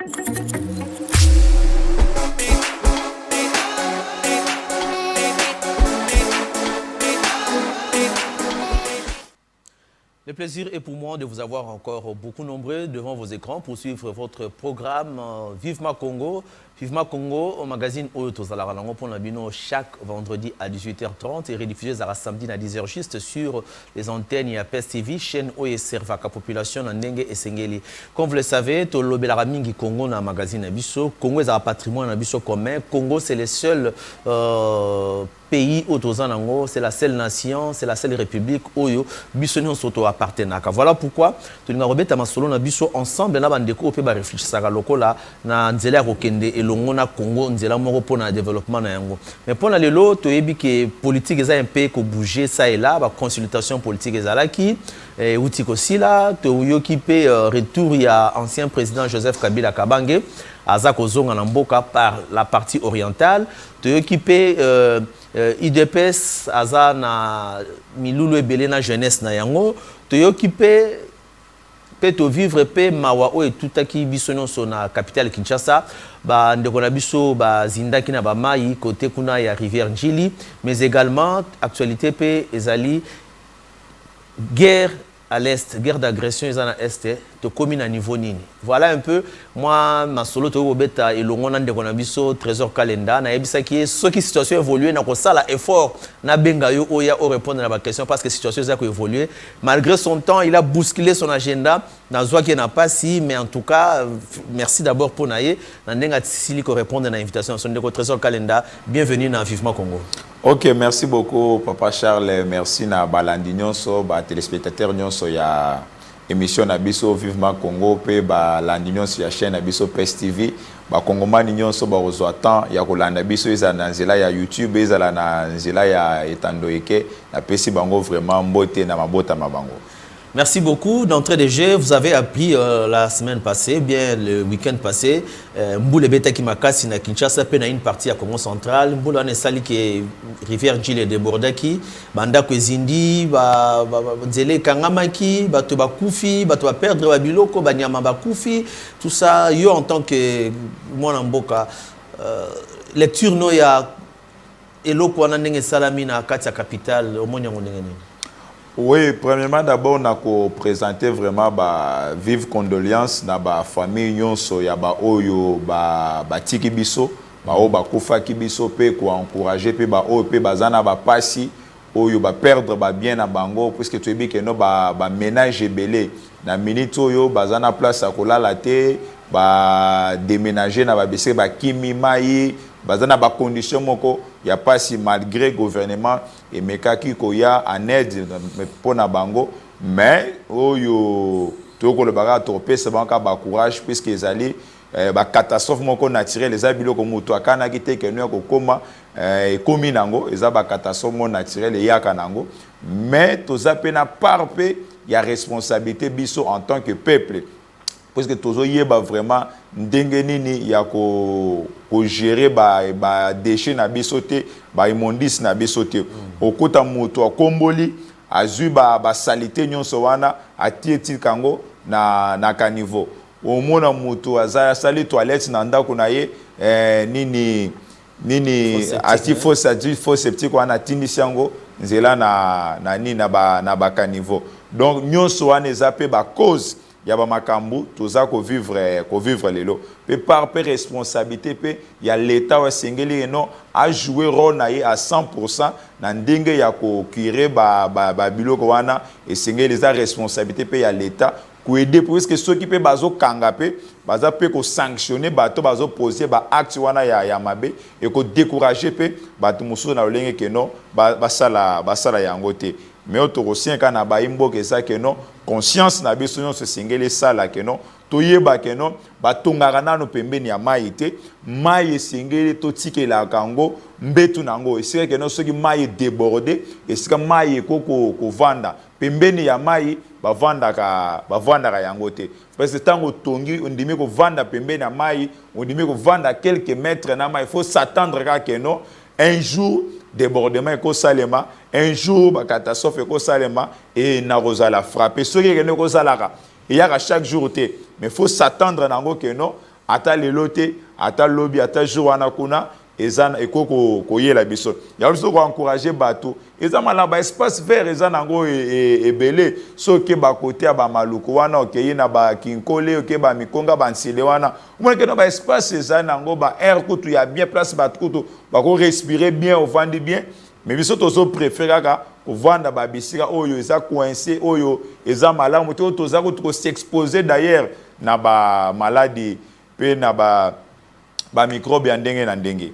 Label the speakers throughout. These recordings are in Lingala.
Speaker 1: Le plaisir est pour moi de vous avoir encore beaucoup nombreux devant vos écrans pour suivre votre programme Vivement Congo. Vivement Congo au magazine Oyo Zalarano pour Nabino chaque vendredi à 18h30 et rediffusé à samedi à 10h juste sur les antennes et à PES TV, chaîne Oyo Servaka Population Nandenge et Sengeli. Comme vous le savez, Tolobe Laramingi Congo na magazine Abisso. Congo est un patrimoine Abisso commun. Congo c'est le seul pays autour c'est la seule nation, c'est la seule république Oyo Bissonion Soto appartenaka. Voilà pourquoi tu nous avons masolo na biso ensemble na bandeko pe ba réfléchir saka lokola na nzela kokende elongo na Congo nzela moko pona développement na yango. Mais pona lelo to yebi que politique eza un peu ko bouger ça et là, ba consultation politique ezala ki outi kosila to yoki pe retour ya ancien président Joseph Kabila Kabange Azako Zonga Namboka par la partie orientale to yoki pe IDPS aza na milulu ebele na jeunesse na yango to yoki pe to vivre pe mawa o etutaki biso nyonso na capitale Kinshasa ba ndeko na biso ba zindaki na ba mai côté kuna ya rivière Njili mais également actualité pe ezali guerre à l'est, guerre d'agression ils en à est, te commune à niveau nini. Voilà un peu moi ma solo to beta et longo ndeko na biso trésor calenda na yebisa ki ce qui situation évoluer na ko sala effort na benga yo oya o répondre à ma question parce que situation ça ko évoluer malgré son temps il a bousculé son agenda na zwa qui n'a pas si mais en tout cas merci d'abord pour naye na ndenga tsili ko répondre à l'invitation son ndeko trésor calenda bienvenue dans Vivement Congo.
Speaker 2: Ok, merci beaucoup Papa Charles, merci na balandi nyonso ba téléspectateurs nyonso ya émission na biso Vivement Congo pe ba landi nyonso ya chaîne na biso PES TV ba kongomani nyonso ba ozwa temps ya kolanda biso eza na nzela ya YouTube eza na nzela ya etandoike na pesi bango vraiment mbote na mabota mabango.
Speaker 1: Merci beaucoup. D'entrée de jeu, vous avez appris la semaine passée, bien le week-end passé, Mboule Beta Kimakasi na Kinshasa, pe na une partie à Congo central. Mboule ane sali ki rivière Njili de Bordaki, banda kwezindi, nzele kangamaki, bato bakufi, bato ba perdre ba biloko, banyama bakufi, tout ça, yo en tant que mwana mboka, lecture no ya eloko wana ndenge salami na kati ya capitale, au monyango ndenge nini?
Speaker 2: Oui, premièrement, d'abord, on a présenté vraiment vive condoléances na ba famille nyonso ya ba oyo ba tiki biso, ba o ba kufa ki biso pe ko encourager pe ba o pe bazana ba pasi oyo ba perdre ba bien na bango puisque tu ebi que no ba ménage belé na minute oyo bazana place à kolala te ba déménager na ba bese ba kimi mai bazana ba condition moko ya pasi malgré gouvernement et mekaki koya en aide pona bango mais oyo toko le baga tropé c'est banka ba courage puisque ezali ba catastrophe moko naturelle les abilo ko muto akana kite ke no ko koma komi nango eza ba catastrophe mo naturelle ya kanango mais toza pena parpe ya responsabilité biso en tant que peuple parce que tozo yeba vraiment ndenge nini ya ko gérer ba déchets na bisoté ba immondice na bisoté okota moto akomboli azu ba salité nyonso wana atieti kango na kaniveau omona moto azaya sali toilette na ndako na ye nini ati faux septique wana tindisi yango nzela na nini na ba kaniveau donc nyonso wana ezape ba cause ya ba makambu toza ko vivre lelo pe par responsabilité pe ya l'état wa sengeli no a jouer rôle na ye à 100% na ndenge ya ko curer ba biloko wana et sengeli za responsabilité pe ya l'état ko aider parce que ceux qui pe bazo kanga pe baza pe ko sanctionner bato bazo poser ba acte wana ya mabe et ko décourager pe bato musu na lolenge ke no basala yango te mais autorossien kana ba imbo ke ça que non conscience na biso nyonso sengeli sala ke non toyeba ke non batongaka nano pembeni ya mai te mai esengeli totikela kango mbetu nango esika ke non soki mai débordé esika mai ekoko kovanda pembeni ya mai bavandaka yango te parce que tango tongi ondimi kovanda pembeni ya mai ondimi kovanda quelques mètres na mai il faut s'attendre que non un jour débordement eko salema un jour ba catastrophe eko salema et na rozala frapper ce qui ne ko salaka il y a chaque jour té mais faut s'attendre nango que non ata lelote ata lobby ata jour wana kuna ezana ekoko koyela biso ya biso ko encourager bato ezama la ba espace vert ezana ngo ebele so ke ba côté ba maluko wana okeye na ba kinkole oke ba mikonga ba nsile wana umone ke na ba espace ezana ngo ba air kutu ya bien place ba kutu ba ko respirer bien au vendre bien mais biso tozo préférer ka vendre ba bisika oyo eza coincé oyo eza malamu to toza ko s'exposer d'ailleurs na ba maladie pe na ba microbe ya ndenge na ndenge.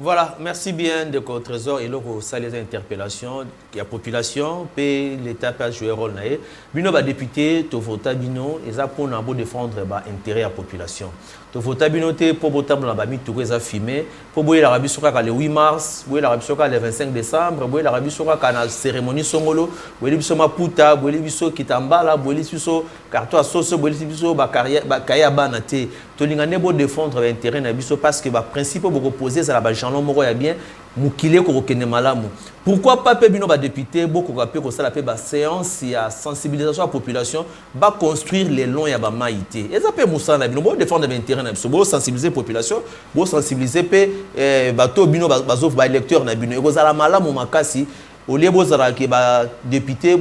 Speaker 1: Voilà, merci bien de votre trésor et là ça les interpellations la population puis l'État peut jouer rôle naé. Bino ba député to vota bino et ça pour na bo défendre ba intérêt à population. To vota bino te pour botam na ba mi to za filmer pour boyer la Rabie soka le 8 mars, boyer la Rabie soka le 25 décembre, boyer la Rabie soka kana cérémonie songolo, boyer biso maputa, boyer biso kitambala, boyer biso carton à sauce, boyer biso ba carrière ba kaya bana te. To lingane bo défendre intérêt na biso parce que ba principe beaucoup poser ça la ba jalon moko ya bien mukile ko kene malamu. Pourquoi pas pe bino ba député beaucoup rapé ko ça la pe ba séance ya sensibilisation à la population ba construire les longs ya ba maïté. Et ça pe musa na bino bo défendre intérêt na biso bo sensibiliser population, bo sensibiliser pe bato bino bazof ba électeur na bino. Ko za la malamu makasi au lieu bo za ke ba député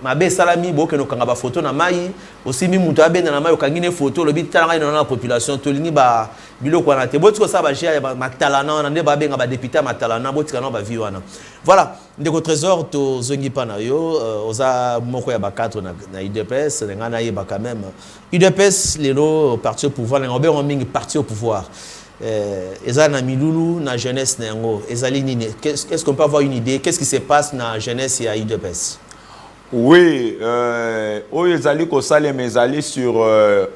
Speaker 1: mabe salami bo ke no kanga ba photo na mai aussi mi muto abenda na mai o kangine photo lo bitala na population to lingi ba biloko na te botiko sa ba jia ba matalana na nde ba benga ba député matalana botika na ba vi wana. Voilà ndeko trésor to zongi pa na yo oza moko ya ba 4 na UDPS ngana ye ba quand même UDPS lelo parti au pouvoir ngombe on mingi parti au pouvoir ezali na milulu na jeunesse na yango ezali nini est-ce qu'on peut avoir une idée qu'est-ce qui se passe na jeunesse ya UDPS?
Speaker 2: Oui, Oyezali Kosale Mezali sur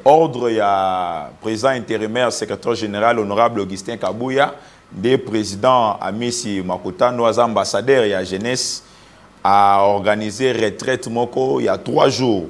Speaker 2: ordre il y a président intérimaire, secrétaire général honorable Augustin Kabouya, des présidents Amisi Makuta, nos ambassadeurs et la jeunesse a organisé retraite moko il y a 3 jours.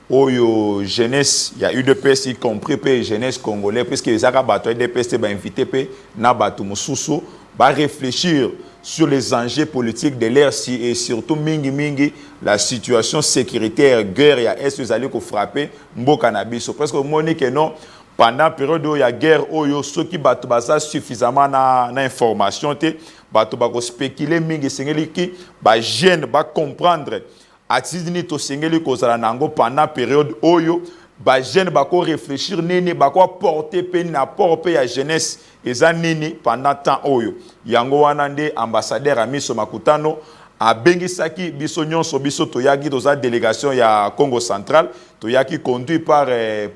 Speaker 2: Oyo jeunesse, il y a eu de UDPS y compris pe jeunesse congolais puisque les Arabato UDPS ba invité pe na batu mususu ba réfléchir sur les enjeux politiques de l'ère et surtout mingi la situation sécuritaire guerre ya est les allés ko frapper mboka na biso parce que monique non pendant période où il y a guerre oyo ceux qui batu basa suffisamment na information te batu ba ko spéculer mingi sengeli ki ba jeune ba comprendre atizini to sengeli ko zala nango pendant période oyo ba jeune ba ko réfléchir nini ba ko porter pe na porter ya jeunesse eza nini pendant temps oyo yango wana nde ambassadeur Amiso Makutano abengisaki biso nyonso biso toyaki toza délégation ya Congo central toyaki conduit par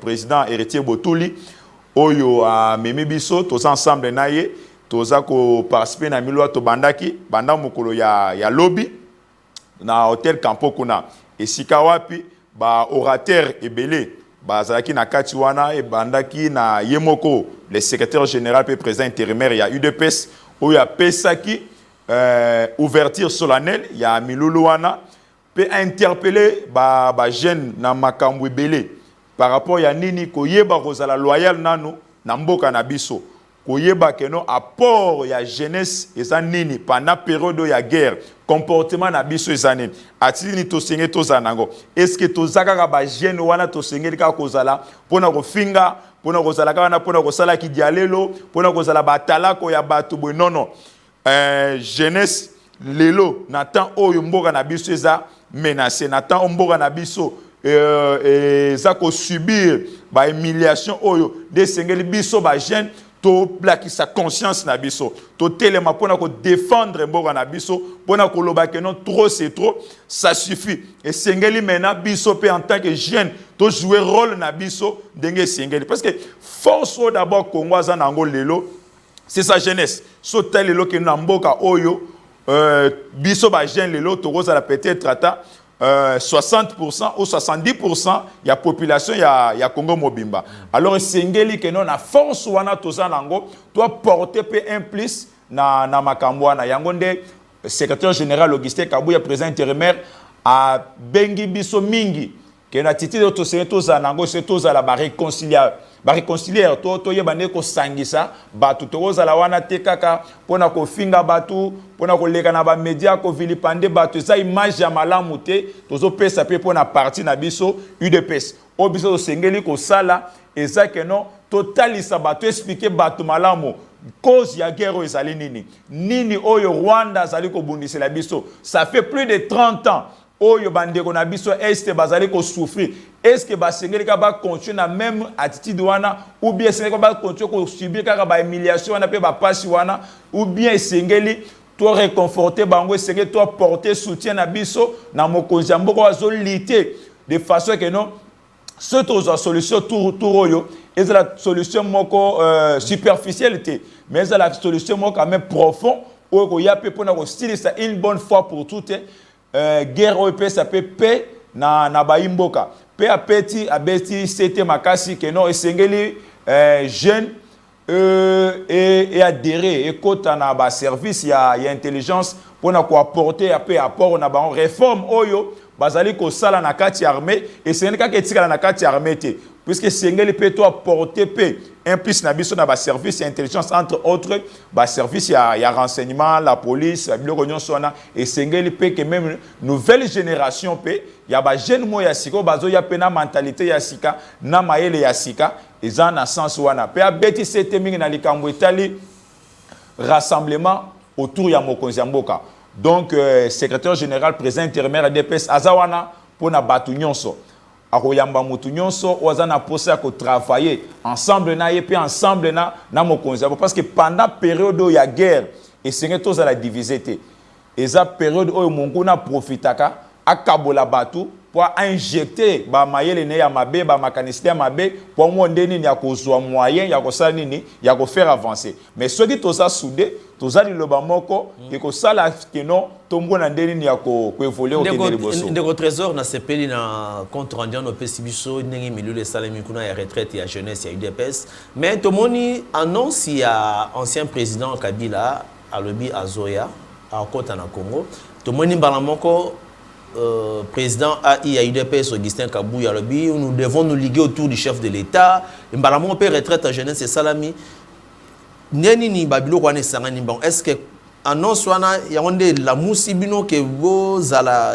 Speaker 2: président Héritier Botuli oyo memi biso toza ensemble naye toza ko participer na milwa to bandaki banda mokolo ya lobby na hôtel Campo kuna esika wapi ba orateur ebele bazalaki na kati wana e bandaki na yemoko le secrétaire général pe président intérimaire ya UDPS où ya pesaki ouverture solennelle ya milulu wana pe interpeller ba jeune na makambo ebele par rapport ya nini koyeba kozala loyal nanu na mboka na biso koyeba keno apport ya jeunesse eza nini pendant période ya guerre comportement na biso eza nini atini to senge to zanango est-ce que to zakaka ba jeune wana to senge ka kozala pona ko finga pona kozala kana pona ko sala ki dialelo pona kozala batalako ya batu bo non jeunesse lelo na temps oyo mboka na biso eza menacé na temps mboka na biso eza ko subir ba humiliation oyo de sengeli biso ba jeune to blaki sa conscience na biso to telema pona ko défendre mboka na biso pona ko loba que non trop c'est trop ça suffit et sengeli mena biso pe en tant que jeune to jouer rôle na biso ndenge sengeli parce que force d'abord Congo za nango lelo c'est sa jeunesse so telelo ke na mboka oyo biso ba jeune lelo to ko za peut-être ata 60% ou 70% ya population ya Congo Mobimba. Alors sengeli que non na force wana toza nango doit porter pe un plus na makambo wana yango nde secrétaire général Augustin Kabouya président intérimaire a bengi biso mingi que na titi de to toza nango c'est toza la réconcilier to yebane ko sangisa batu to za la wana te kaka pona ko finga batu pona ko leka na ba media ko vilipande batu za image ya malamu te tozo pesa pe pona parti na biso UDPS o biso sengeli ko sala eza que non totalisa bato expliquer bato malamu cause ya guerre ezali nini nini oyo Rwanda azali ko bundisela biso ça fait plus de 30 ans oyo bandeko na biso este bazali ko souffrir est-ce que basengeli ka ba continuer na même attitude wana ou bien sengeli ka ba continuer ko subir ka ba humiliation wana pe ba pasi wana ou bien sengeli toi réconforter bango sengeli toi porter soutien na biso na mokonzi mboko azo lutter de façon que non cette solution tout oyo est la solution moko superficielle mais c'est la solution moko quand même profond où il y a peu pour na style ça une bonne fois pour toutes guerre OP ça peut paix na baimboka pe apeti abeti c'était makasi que non esengeli jeune et adhérer et kota na ba service ya intelligence pour na ko apporter apport na ba réforme oyo bazali ko sala na kati armée et c'est ka ketika na kati armée te puisque sengeli peut toi porter pe implice na biso na ba service intelligence entre autres ba service ya renseignement la police biloko nyonso na et sengeli pe que même nouvelle génération pe ya ba jeune mo ya sika bazo ya pe na mentalité ya sika na maele ya sika eza na sens wana pe abeti sete mingi na likambo etali rassemblement autour ya mokonzi mboka. Donc, secrétaire général, président intérimaire à DPS, Azawana, pour na batu nyonso. Akoyamba mutu nyonso, wazana posa ko travailler ensemble na yepe ensemble na mokonzi. Parce que pendant période où il y a guerre, et c'est tous à la divisité. Et ça période où mongo na profitaka, akabola batu pour injecter ba mayele ne ya mabe, ba makanisite ya mabe, pour monde nini ya kozwa moyen, ya kosala nini, ya ko faire avancer. Mais ceux qui toza soudé, toza li loba moko, et ko sala que non, tombo na ndeni ya ko évoluer au tenir bosso.
Speaker 1: Ndeko trésor na sepeli na compte rendu no pesibiso ndenge milieu les salami kuna ya retraite ya jeunesse ya UDPS. Mais tomoni annonce ya ancien président Kabila alobi azoya à kota na Congo. Tomoni mbala moko président AI UDPS Augustin Kabouya Lobi, nous devons nous liguer autour du chef de l'État. Mbalamon peut retraite à jeunesse et salami. Neni ni babilo kwane sangani bon. Est-ce que annonce wana yonde la musibino que vous ala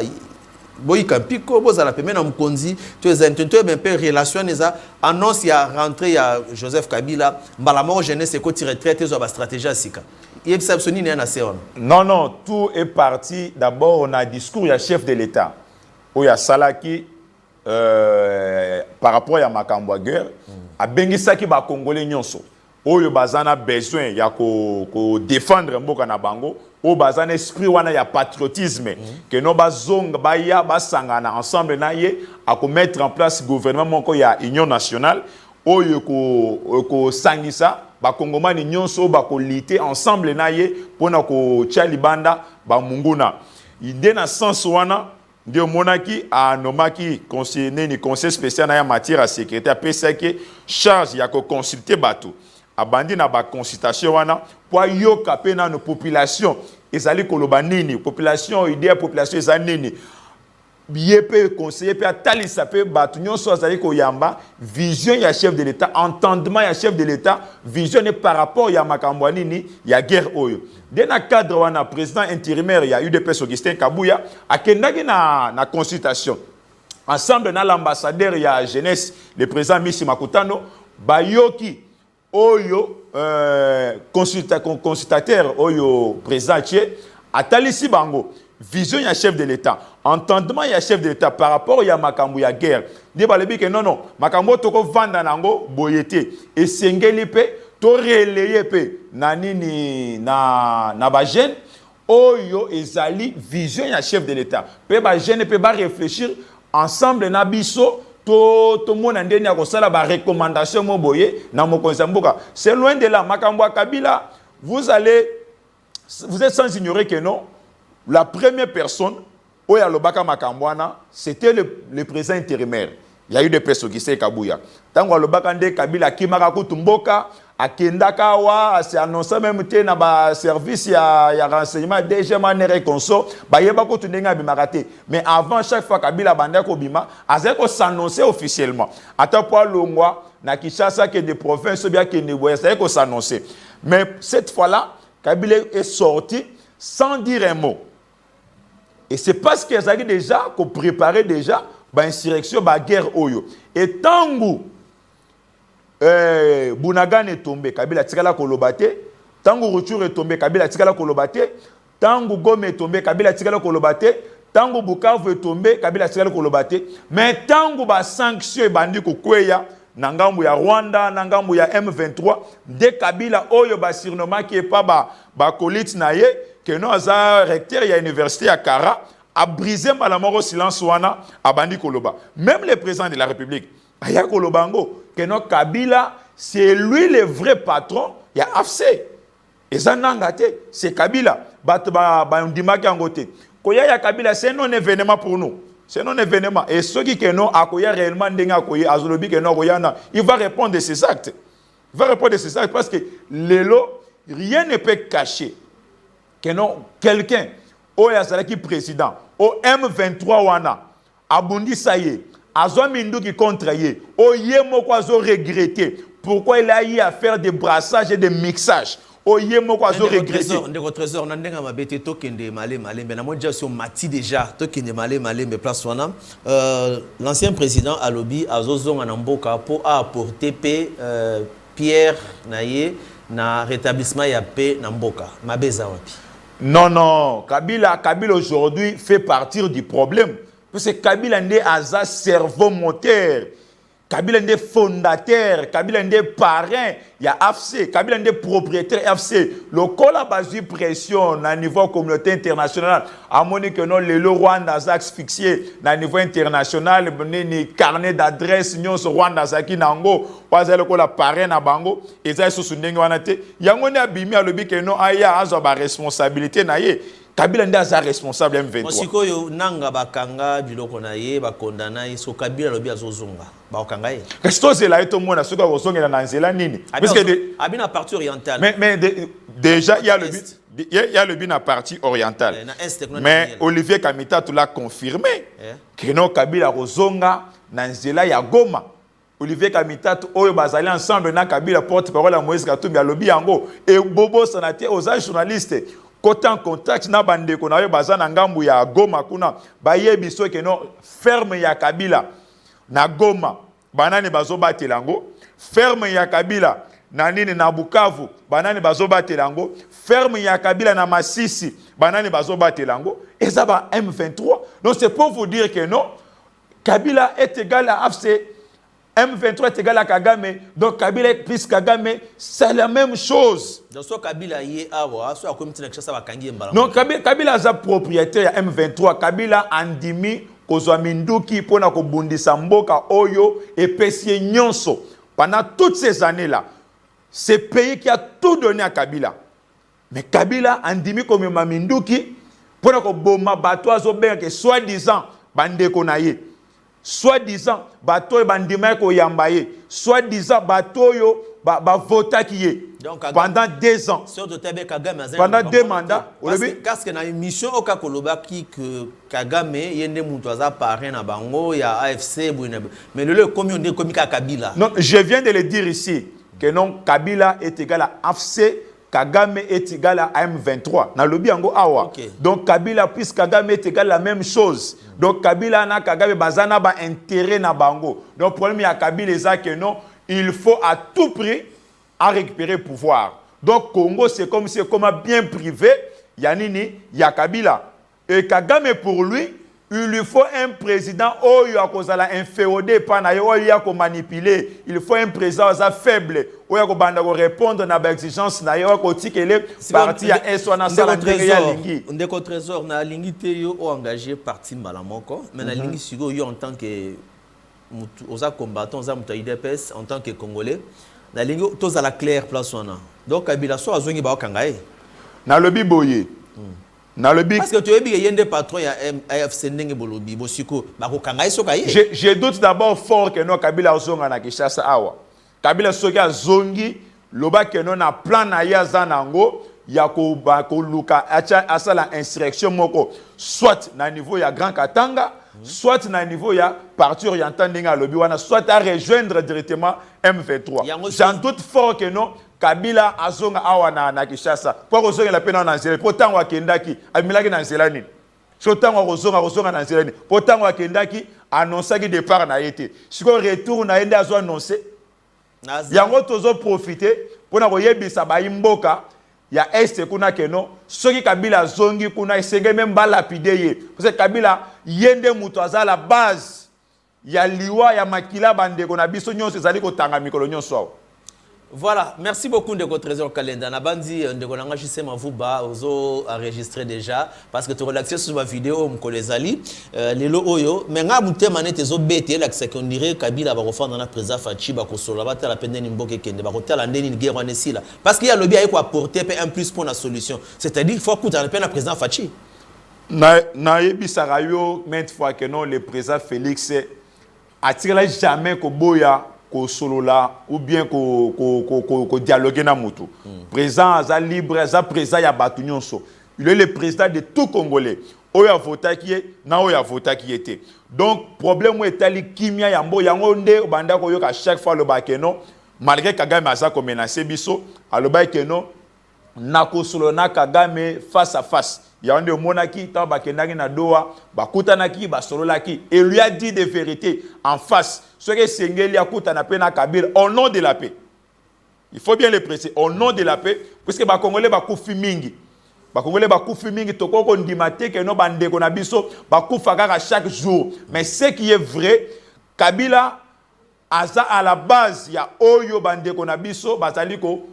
Speaker 1: boyika piko vous ala pemena mkonzi tu es intento ben peu relation neza annonce ya rentrée ya Joseph Kabila Mbalamon jeunesse et côté retraite zo ba stratégie asika.
Speaker 2: Non, tout est parti. D'abord, on a un discours, il y a chef de l'État. Où il y a Salaki, par rapport à Makambo guerre, à Bengisaki, ba Congolais nyonso. Où il y a besoin, il y a ko défendre Mboka na bango. Où il y a esprit, il y a patriotisme. Que nous bazong, baya, basangana ensemble na ye, à mettre en place le gouvernement, il y a Union nationale. Où il y a ko sangisa. Ba Kongomani nyonso ba ko lité ensemble na ye pona ko Tchalibanda ba munguna ide na sens wana ndio monaki anomaki conseil spécial na ya matière à sécurité apesaki charge ya ko consulter bato abandi na ba consultation wana po yoka pe na no population ezali koloba nini population idée population ezali nini Yépe conseiller pe atalisa pe batu nyonso azali ko yamba vision ya chef de l'État entendement ya chef de l'État vision par rapport ya makambo nini ya guerre oyo de na cadre wana président intérimaire ya UDPS Augustin Kabouya akendaki na consultation ensemble na l'ambassadeur ya jeunesse le président Michi Makutano bayoki oyo consultateur oyo président Tché atalisi bango vision ya chef de l'État, entendement ya chef de l'État par rapport ya makambo ya guerre. Di balebi que non, makambo toko vanda nango boyete et sengeli pe to relayer pe na nini na ba jeune oyo ezali vision ya chef de l'État. Pe ba jeune pe ba réfléchir ensemble na biso to mona ndeni ya kosala ba recommandation mo boye na mokonzi mboka. C'est loin de là makambo ya Kabila, vous êtes sans ignorer que non. La première personne, Oya Lobaka Makambwana, c'était le président intérimaire. Il y a eu des personnes qui s'est Kabouya. Tant que Lobaka Nde Kabila Kimara Kutumboka, à Kendakawa, c'est annoncé même dans le service, il y a renseignement, déjà manéré conso, bah il y a beaucoup de gens qui mais avant chaque fois Kabila Banda Kobima, Azeko s'annoncer officiellement. À tel point Longwa, na Kinshasa que des provinces bien que ne voyaient ça s'annoncer. Mais cette fois-là, Kabila est sorti sans dire un mot. Et c'est parce qu'ils avaient déjà préparé déjà l'insurrection, la guerre oyo. Et tant que Bunagan est tombé, Kabila tikala kolobate. Tango Rutshuru est tombé, Kabila tikala kolobate. Tango Goma est tombé, Kabila tikala kolobate. Tango Bukavu est tombé, Kabila tikala kolobate. Mais tango ba sanction bandi ko kweya nangambu ya Rwanda, nangambu ya M23, de Kabila oyo ba surnommé qui est pas ba colite na ye, que non aza recteur ya université à Kara a brisé malamoro silence wana a bandi koloba. Même le président de la République aya kolobango que non Kabila c'est lui le vrai patron ya AFC. Et ça nangate c'est Kabila ba ndimaki angote. Koya ya Kabila c'est non événement pour nous. C'est non événement. Et ceux qui non akoya réellement ndenga akoya azolobi que non koyana, il va répondre de ses actes. Il va répondre de ses actes parce que lelo rien ne peut cacher que non quelqu'un au yazalaki président au M23 wana abundi saye azo mindu qui contre ye o yemo ko azo regretter pourquoi il a eu à faire des brassages et des mixages. Oyemo ko azo regretter.
Speaker 1: Ndeko trésor na ndenga mabete tokende malé mais na monja sur mati déjà tokende malé mais place wana l'ancien président alobi azozonga na mboka pour apporter paix Pierre naye na rétablissement ya paix na mboka mabeza wapi.
Speaker 2: Non, Kabila aujourd'hui fait partir du problème parce que Kabila ndé aza cerveau moteur. Kabila est fondateur, Kabila est parrain, il y a AFC, Kabila est propriétaire AFC. Le col a basé pression à niveau communauté internationale. À mon que non, le Rwanda a asphyxié à niveau international, le carnet d'adresse, nous Rwanda Zaki Nango, pas le col a parrain à Bango, et ça c'est sous Nenguanate. Yangon a bimi à l'objet que non, aya a responsabilité naie. Kabila ndi aza responsable M23.
Speaker 1: Mosikoyo nanga bakanga biloko na ye ba condamna ye so Kabila lobi azozonga ba okanga ye.
Speaker 2: Resto zela eto mona soka kozongela na nzela nini?
Speaker 1: Parce que abina partie orientale.
Speaker 2: Mais déjà il y a le but il y a le but na partie orientale. Mais Olivier Kamita tu l'a confirmé que non Kabila kozonga na nzela ya Goma. Olivier Kamita oyo bazali ensemble na Kabila porte-parole à Moïse Katumbi alobi yango et Bobo Sanate aux journalistes. Côté en contact na bande ko na yo bazana ngambu ya Goma kuna bayebi so ke no ferme ya Kabila na Goma banani bazobatelango ferme ya Kabila na nini na Bukavu banani bazobatelango ferme ya Kabila na Masisi banani bazobatelango et ça va M23. Donc c'est pour vous dire que non Kabila est égal à AFC, M23 est égal à Kagame, donc Kabila plus Kagame, c'est la même chose.
Speaker 1: Donc, Kabila y awa, so akomiti na kishasa bakangi mbala.
Speaker 2: Non, Kabila est propriétaire à M23. Kabila andimi kozwa minduki pona kobundisa mboka oyo et pesie nyonso. Pendant toutes ces années-là, ce pays qui a tout donné à Kabila. Mais Kabila andimi comme minduki pona koboma bato azobenga que soi-disant bandeko na ye. Soi-disant, bateau bandima ko yambaye. Soi-disant, bateau yo vota qui est. Pendant 2 ans. Pendant 2 mandats.
Speaker 1: Parce que dans une mission au Kakoloba qui que Kagame yende mutuaza parrain na bango ya AFC mais le combien de comme Kabila.
Speaker 2: Non, je viens de le dire ici que non Kabila est égal à AFC. Kagame est égal à M23. Na lobi yango awa. Donc Kabila plus Kagame est égal à la même chose. Donc Kabila na Kagame bazana ba intérêt na bango. Donc le problème il y a Kabila c'est que non, il faut à tout prix à récupérer le pouvoir. Donc Congo c'est comme un bien privé, yanini ya Kabila. Et Kagame pour lui, il lui faut un président où il a inféodé, il a manipuler. Il faut un président faible, où il a répondre à des exigences, il a parti à Eswana Salangi.
Speaker 1: On est trésor, na lingité yo engagé parti malamoko, mais na lingi sigo yo en tant que aux combattants, aux IDPS en tant que Congolais, na lingi tous à la claire place wana. Donc Kabila so azongi ba okangaye.
Speaker 2: Na lobi boye.
Speaker 1: Parce que tu es bien des patrons à AFC Ndenge Bolobi, Bosiko, Bakokanga Sokaye.
Speaker 2: Je doute d'abord fort que non Kabila Zonga na Kishasa Awa. Kabila Soka Zongi, loba que non na plan na Yazanango, Yako Bako Luka, Asala insurrection moko, soit na niveau ya Grand Katanga, soit na niveau ya parti oriental Ndinga Lobiwana, soit à rejoindre directement M23. J'en doute fort que non. Kabila azonga awa na Kishasa. Pour ozonga la peine en Nzela. Pourtant wa kendaki amilaki na Nzela nini. Sotan wa ozonga na Nzela nini. Pourtant wa kendaki annonça ki départ na été. Siko retour na ende azo annoncer. yango tozo profiter pona koyebisa ba imboka ya este kuna keno soki Kabila zongi kuna esenge même ba lapider ye parce que Kabila yende muto aza la base ya liwa ya makila bandeko na biso nyonso ezali kotanga mikolo nyonso.
Speaker 1: Voilà, merci beaucoup de votre trésor Kalenda. Nabandi de konanga jise mavuba ozo enregistré déjà parce que tu relaxé sur ma vidéo mkolezali lelo oyo mais nga mutema nete zo bete la que on dirait Kabila ba refondre na président Fachi ba ko solo ba tala pende ni mboke kende ba ko tala ndeni ni guerre wanesila parce qu'il y a le bien ko apporter un plus pour la solution. C'est-à-dire il faut que tu appelles le président Fachi.
Speaker 2: Na yebisaka yo maintes fois que non le président Félix attire jamais ko boya ko solola ou bien ko dialoguer na mutu. Président aza libre, aza président ya batu nyonso. Il est le président de tout Congolais. Oya vota qui est, na oya vota qui était. Donc problème est tali kimia yambo yango nde banda ko yoka chaque fois le bakeno malgré Kagame aza ko menacer biso, alo bakeno na ko solo na Kagame face à face. Yande monaki ta bakendaki na doa bakutanaki basololaki et lui a dit des vérités en face ce que sengeli akutana pe na Kabila au nom de la paix. Il faut bien le préciser au nom de la paix puisque ba Congolais bakufi mingi. Ba Congolais bakufi mingi tokoko ndimate ke no bandeko na biso bakufa kaka chaque jour. Mais ce qui est vrai, Kabila aza à la base ya oyo bandeko na biso bazali ko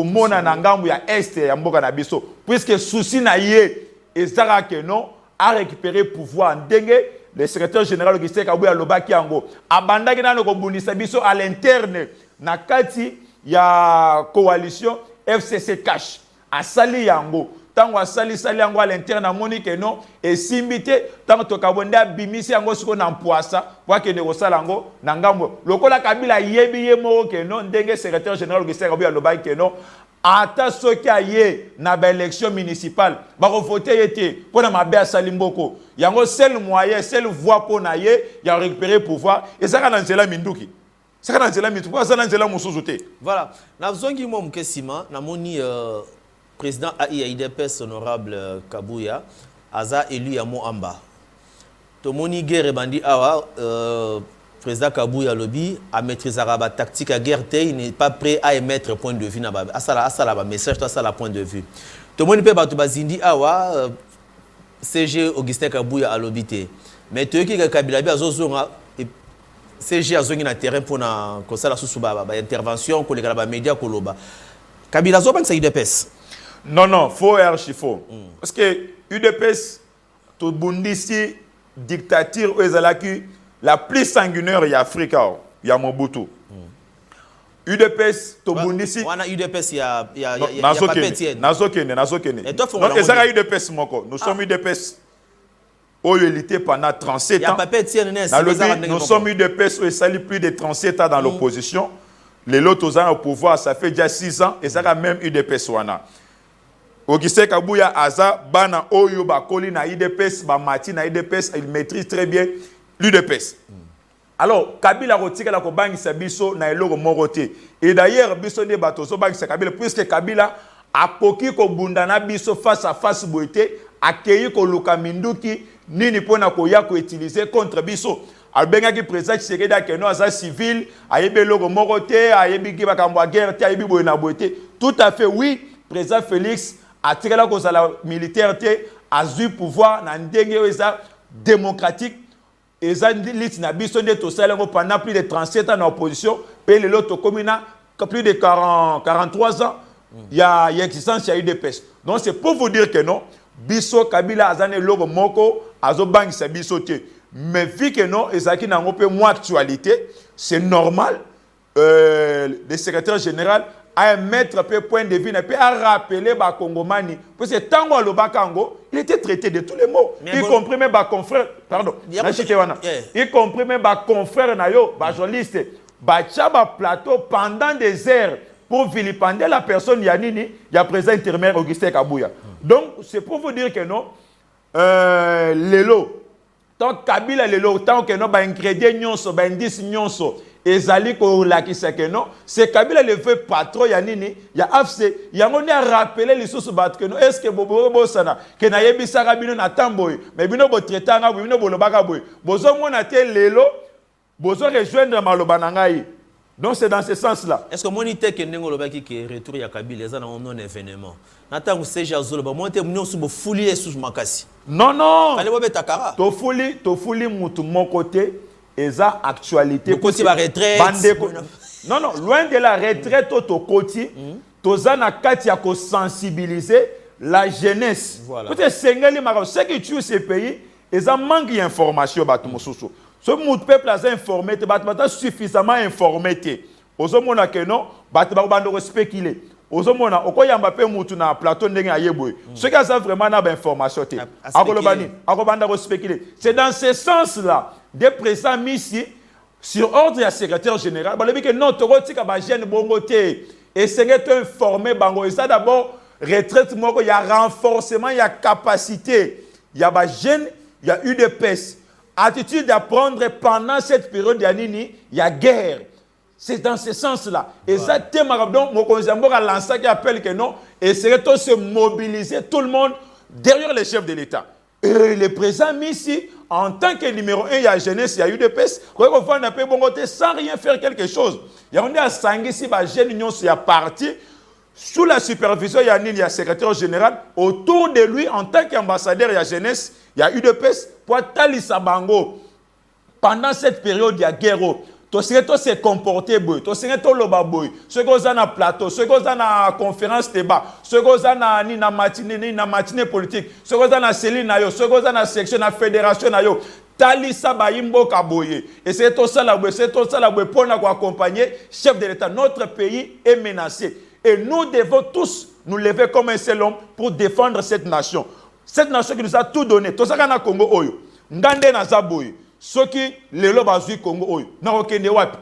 Speaker 2: mona na ngambu ya este ya mboka na biso puisque souci na ye ezaka que non a récupérer pouvoir ndenge le secrétaire général Augustin Kabuya lobaki yango abandaki nano ko bundisa biso à l'interne na kati ya coalition FCC cash asali yango tango asali yango à l'interne na moni que non et simbité tango to kabonda bimisi yango siko na mpoasa kwa ke ne kosala yango na ngambo lokola Kabila yebi ye moko que non ndenge secrétaire général Augustin Kabuya lobaki que non ata soki aye na ba élection municipale ba ko voter yete pona mabe asali mboko yango seul moyen seule voie pona ye ya récupérer pouvoir et ça kana nzela minduki ça kana nzela mitu kwa sana nzela musuzu te.
Speaker 1: Voilà, na zongi mo mkesima na moni président AIDPS honorable Kabuya aza élu ya Moamba. To moni guerre bandi awa président Kabuya lobby a maîtriser la tactique à guerre, il n'est pas prêt à émettre point de vue na ba asala ba message ça la point de vue. To moni pe batu bazindi awa CG Augustin Kabuya a lobby te. Mais to ki Kabila bi azozonga CG azongi na terrain pour na ko sala susu ba intervention ko le ba média ko loba. Kabila zo bank sa UDPS.
Speaker 2: Non, faux et archi faux. Parce que UDPS, tout bundisi dictature la plus sanguinaire y Afrique, y a Mobutu. UDPS, tout bundisi.
Speaker 1: On a UDPS, il y a
Speaker 2: Nazokene. Donc, et ça UDPS moko. Nous sommes UDPS. Oyo pendant 37 ans. Nous sommes UDPS où il plus de 37 ans dans l'opposition. Les lotos au pouvoir, ça fait déjà 6 ans et ça a même UDPS wana. Augustin Kabuya aza bana oyo bakoli na UDPS ba mati na UDPS il maîtrise très bien l'UDPS. Alors Kabila rotika la ko bangisa biso na eloko morote. Et d'ailleurs biso ne bato so bangisa Kabila puisque Kabila akoki ko bundana biso face à face boité accueilli ko luka minduki nini pona ko ya ko utiliser contre biso. Albengaki président Tshisekedi akeno aza civil ayebe eloko morote ayebi ki bakambo guerre te ayebi boye na boité. Tout à fait oui, président Félix a tiré la cause à la militaire, a eu pouvoir dans une démocratique. Et ça dit pendant plus de 37 ans en opposition, puis l'autre commune plus de 43 ans, il y a existence, il y a eu des pestes. Donc c'est pour vous dire que non, Biso Kabila Azane Logo Moko, Azobang c'est Biso. Mais vu que non, et ça qui n'a pas moins actualité, c'est normal, le secrétaire général à mettre peu point de vue et à rappeler ba Congomani parce que tango le Bakango il était traité de tous les mots y compris même ba confrère pardon y compris même ba confrère na yo ba journaliste ba chaba plateau pendant des heures pour vilipender la personne Yanini il y a président intérimaire Augustin Kabuya. Donc c'est pour vous dire que non lelo tant Kabila lelo tant que non ba ingrédient nyonso ba indice nyonso ezali ko lakisa que non c'est Kabila le fait patron ya nini ya AFC yango ni a rappeler les sous bat que non est-ce que bobo sana que na yebisaka bino na tamboy mais bino bo traitanga bino bo lobaka boy bozo mona te lelo bozo rejoindre maloba na ngai Donc c'est dans ce sens-là.
Speaker 1: Est-ce que moi, je sais que le retour à Kabila, c'est un non-événement? Nathan Seja Zoloba, moi, je suis foulé sous ma casse.
Speaker 2: Non, non.
Speaker 1: Tu
Speaker 2: fouli moutou mon côté, et ça, actualité.
Speaker 1: Côté la retraite.
Speaker 2: Non, non, loin de la retraite, au côté, tu as sensibiliser la jeunesse.
Speaker 1: Voilà.
Speaker 2: Ce qui tue ces pays, ils ont manqué d'informations. Ce peuple est informé, est suffisamment informé. Aux hommes qui non, ils spéculer. Aux hommes qui ont un plateau de ceux qui ont vraiment d'informations. C'est dans ce sens-là, des présents ici, sur ordre du secrétaire général, il dit que non, tu as un jeune bongoté. Et c'est informé, d'abord, retraite, il y a renforcement, il y a capacité. Il y a des jeunes, il y a eu des pestes. Attitude d'apprendre pendant cette période d'année, il y a guerre. C'est dans ce sens-là. Et ça, donc, mon conseiller a lancé qui appelle que non, et c'est de se mobiliser tout le monde derrière les chefs de l'État. Et le président ici, en tant que numéro 1, il y a jeunesse, il y a eu des pestes. Quand on va un peu bon côté sans rien faire quelque chose. Il y a un à Sangui, si la jeune union est parti, sous la supervision, il y a un secrétaire général. Autour de lui, en tant qu'ambassadeur, il y a jeunesse, il y a eu des pestes. Pour Talisa Bango, pendant cette période, il y a guerre. Tu sais, tu se comporter, tu sais, tu loba boy. Ceux qui sont dans plateau, ceux qui sont dans conférence débat, ceux qui sont dans matinée politique, ceux qui sont dans cellule, ceux qui sont dans la section de la fédération. Talisa Bayimbo Kaboye. Et c'est tout ça pour nous accompagner, chef de l'État. Notre pays est menacé. Et nous devons tous nous lever comme un seul homme pour défendre cette nation. Cette nation qui nous a tout donné. Tout ça qu'on a Congo Oyo. Ngande Nazaboy. Ceux qui les lobes à Congo Oyo. N'a aucun wapi.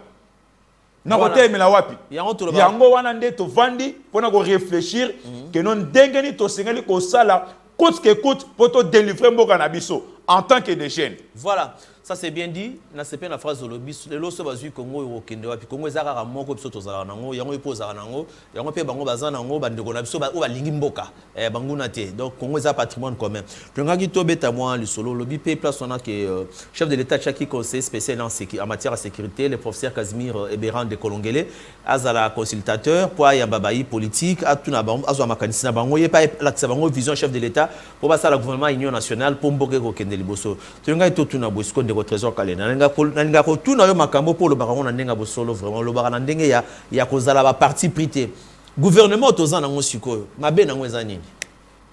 Speaker 2: N'a aucun mais la wapi. Yango wanande to vandi pour nous réfléchir que nous dengeni to singeli ko sala coûte que coûte pour te délivrer mboka na biso en tant que des jeunes.
Speaker 1: Voilà. Ça c'est bien dit. Na c'est la phrase de l'obis. Les lois sont Congo au Kende wapi. Congo ezara moko biso to zala nango. Yango ipoza nango. Yango pe bango bazana nango bandeko na biso ba lingi mboka. Bango na te. Donc Congo ezara patrimoine commun. Tongaki to beta moi le solo lobi pe place on a que chef de l'État Chaki conseiller spécial en matière de sécurité, le professeur Casimir Eberan de Kolongele, azala consultateur pour yambabayi politique, atuna bango azwa makanisi na bango ye pa la bango vision chef de l'État pour passer la gouvernement union nationale pour mboke ko Kende liboso. Tongaki to tuna bosko au trésor kalena nanga ko tuna yo makambo pour le baron na ndenga bosolo vraiment le baron na ndenge ya kozala ba parti prité gouvernement tozana ngo sikoyo mabe na ngo ezanini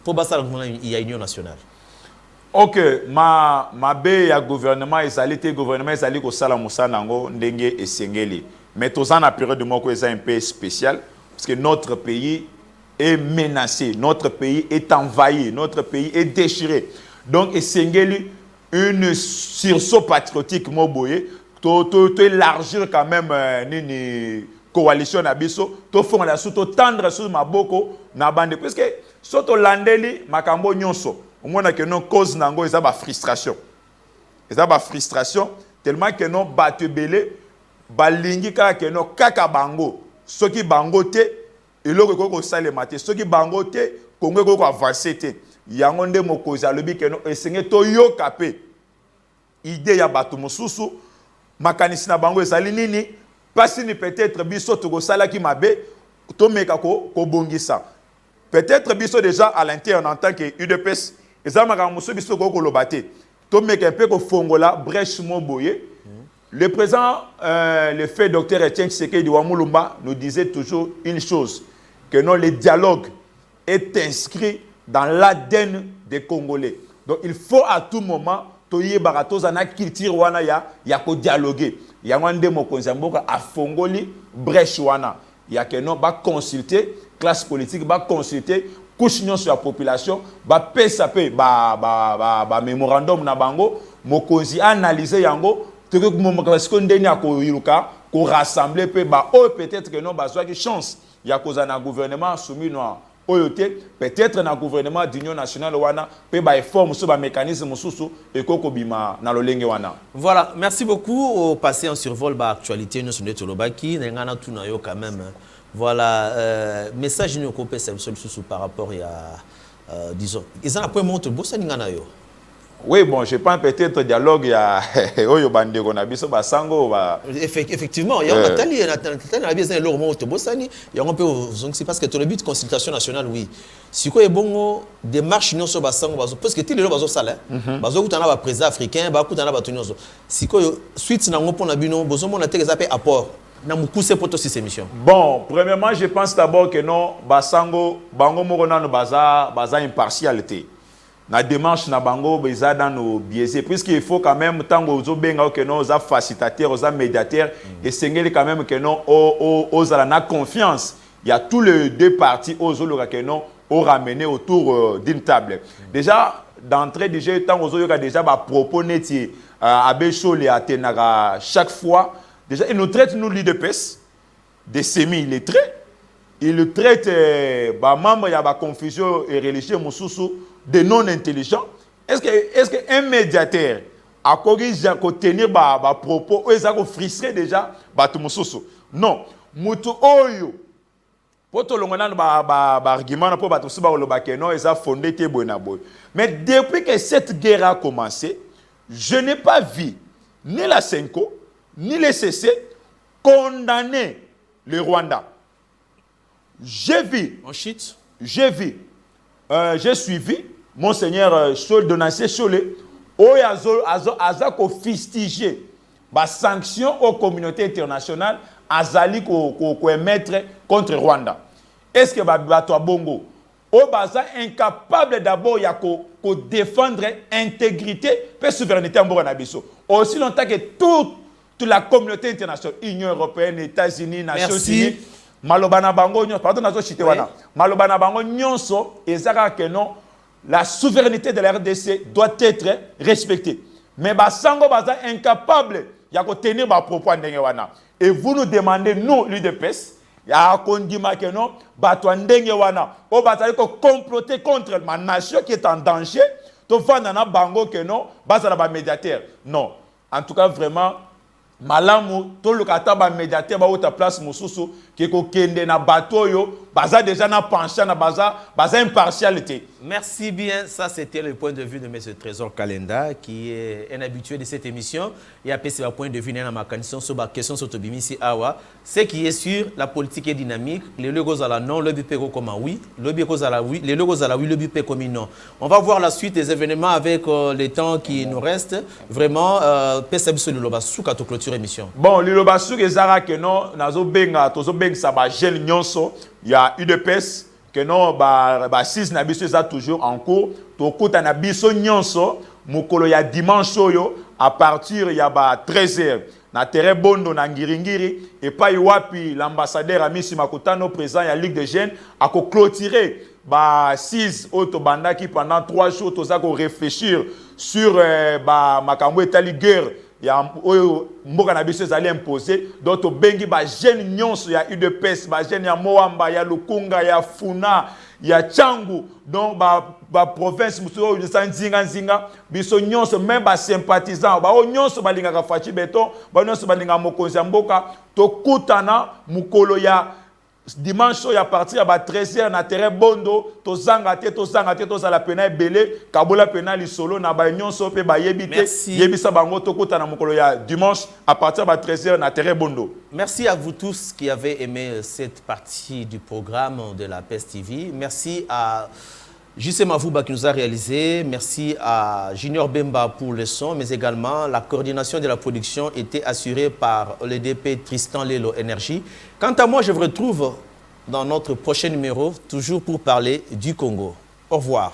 Speaker 1: pour basa il y a union nationale.
Speaker 2: OK, mabe ya gouvernement ezalité gouvernement ezali ko sala musana ngo ndenge esengeli mais tozana période de moko eza un peu spécial parce que notre pays est menacé, notre pays est envahi, notre pays est déchiré. Donc esengeli une sursaut patriotique moboye to élargir quand même une coalition nabiso to fonda sous to tendre sous maboko na bande parce que soto landeli makambo nyonso omona que non cause nango eza ba frustration tellement que non batebele balingi que non kaka bango soki bango te eloko ko salema te soki bango te kongo ko avancer te yango nde mokozi alobi que non esenge to yoka pe idée ya bato mosusu makanisi na bango ezali nini pasi ni peut-être biso to sala ki mabe to meka ko bongisa peut-être biso déjà à l'interne en tant que UDPS ezamaka muso biso ko lobate to meka pe ko fongola brèche mo boye. Le président le fait docteur Etienne Tshisekedi wa Mulumba nous disait toujours une chose que non le dialogue est inscrit dans l'ADN des Congolais. Donc il faut à tout moment toye baratos ana culture wana ya ko dialoguer ya ngande mokonzi mboka afongoli brèche wana ya que non ba consulter classe politique ba consulter couche nyonso ya population ba pesa pe ba memorandum na bango mokonzi analyser yango to que parce que ndeni akoyiruka ko rassembler pe ba peut-être que non ba soit chance ya koza na gouvernement soumis noir peut-être dans le gouvernement d'union nationale wana pe ba effort musu ba mécanisme mususu et koko bima na lolenge wana.
Speaker 1: Voilà, merci beaucoup au passé en survol ba actualité nous sur Tolobaki ngana tuna yo quand même. Voilà message nous ko pesa par rapport à disons ils en après montre bossa ngana yo.
Speaker 2: Oui, bon, je pense peut-être dialogue, il y a Oyo Bandego Nabiso Basango.
Speaker 1: Effectivement, il y a un tali, il y a un peu, parce que tu as but de consultation nationale, oui. Si quoi est bon, des marches non sur Basango, parce que tu es le bazo sale, bazo où tu as un président africain, bazo où tu as un bateau. Si quoi, suite, n'a pas nabino, bazo mon attaque appel apport. N'a mou poussé pour ces émissions.
Speaker 2: Bon, premièrement, je pense d'abord que non, Basango, Bango Morona no baza impartialité. La démarche na bango beza dans nos biaisés puisqu'il faut quand même tant aux benga que non aux facilitateurs aux médiateurs et sengeli quand même que non aux na confiance il y a tous les deux parties aux autres que non au ramener autour d'une table déjà d'entrée du jeu tant aux autres déjà ba propos neti abecho les atenara chaque fois déjà il nous traite nous l'IDPS des semi-illettrés il le traite ba membre ya ba confusion et religieux mususu de non-intelligents. Est-ce qu'un médiateur a corrigé à tenir des propos ou est-ce qu'il frustrer déjà tout mususu? Non. Mutu oyo. Pour tout le monde, argument pour battre le non, ils ont fondé tes bonaboy. Mais depuis que cette guerre a commencé, je n'ai pas vu ni la Senko, ni le CC condamner le Rwanda. J'ai vu. J'ai vu. J'ai suivi. Monseigneur Chol Donacier Cholé, a fustigé les sanctions aux communautés internationales azali ko émettre contre Rwanda. Est-ce que Bato Bongo au baza incapable d'abord de défendre l'intégrité et la souveraineté en Bouranabiso. Aussi longtemps que toute la communauté internationale, Union européenne, États-Unis, Nations Unies, Malobana Bango, pardon, Malobana Bango, Nyonso, et Zara que non. La souveraineté de la RDC doit être respectée. Mais Basango Baza incapable de tenir ma propos. Et vous nous demandez, nous, l'UDPS, il y a un condiment que non, on va comploter contre ma nation qui est en danger. Tu vas dans Bango que non, Baza médiateur. Non. En tout cas, vraiment, malamu to lukata ba médiateur ba outa place mususu qui ko kende na bateau yo baza déjà na penchant na baza impartialité.
Speaker 1: Merci bien, ça c'était le point de vue de M. Trésor Kalenda qui est un habitué de cette émission et a passé un point de vue dans ma question sur la question sur Tobimisi Awa. Ce qui est sûr, la politique est dynamique, les logos à la non, le but comme oui, le logos à la oui, les logos à la oui, le but comme non. On va voir la suite des événements avec les temps qui nous restent. Vraiment, PSB sur le loba sous clôture émission.
Speaker 2: Bon, le loba sous que Zara que non, nazo benga, tozo benga ça ba gel nyonso, il y a UDPS que non, 6 nabiso ça toujours en cours. Tokuta nabiso nyonso, mukolo ya dimanche yo à partir ya 13h. Na terre bondo na ngiringiri et pas wapi l'ambassadeur Amisi Makutano président ya Ligue des Jeunes a clôturer 6 autres banda qui pendant 3 jours tout ça réfléchir sur makambo etali guerre ya mboka na biso zali imposer d'autres bengi ba jeune nyonso ya UDPS ba jeune ya Moamba ya Lukunga ya Funa ya Changu donc ba province muso de Sanzinga biso nyonso même ba sympathisant ba nyonso balinga ka fachi beton ba nyonso balinga mokonzi mboka to kutana mukolo ya dimanche à partir à 13h na terrain bondo to zanga te to za la pena belé kabola pena li solo na ba nyonso pe ba yebite yebisa bango to kutana mukolo ya dimanche à partir à 13h na terrain bondo.
Speaker 1: Merci à vous tous qui avez aimé cette partie du programme de la PES TV. Merci à Justin Mavouba qui nous a réalisé. Merci à Junior Bemba pour le son, mais également la coordination de la production était assurée par le DP Tristan Lelo Énergie. Quant à moi, je vous retrouve dans notre prochain numéro, toujours pour parler du Congo. Au revoir.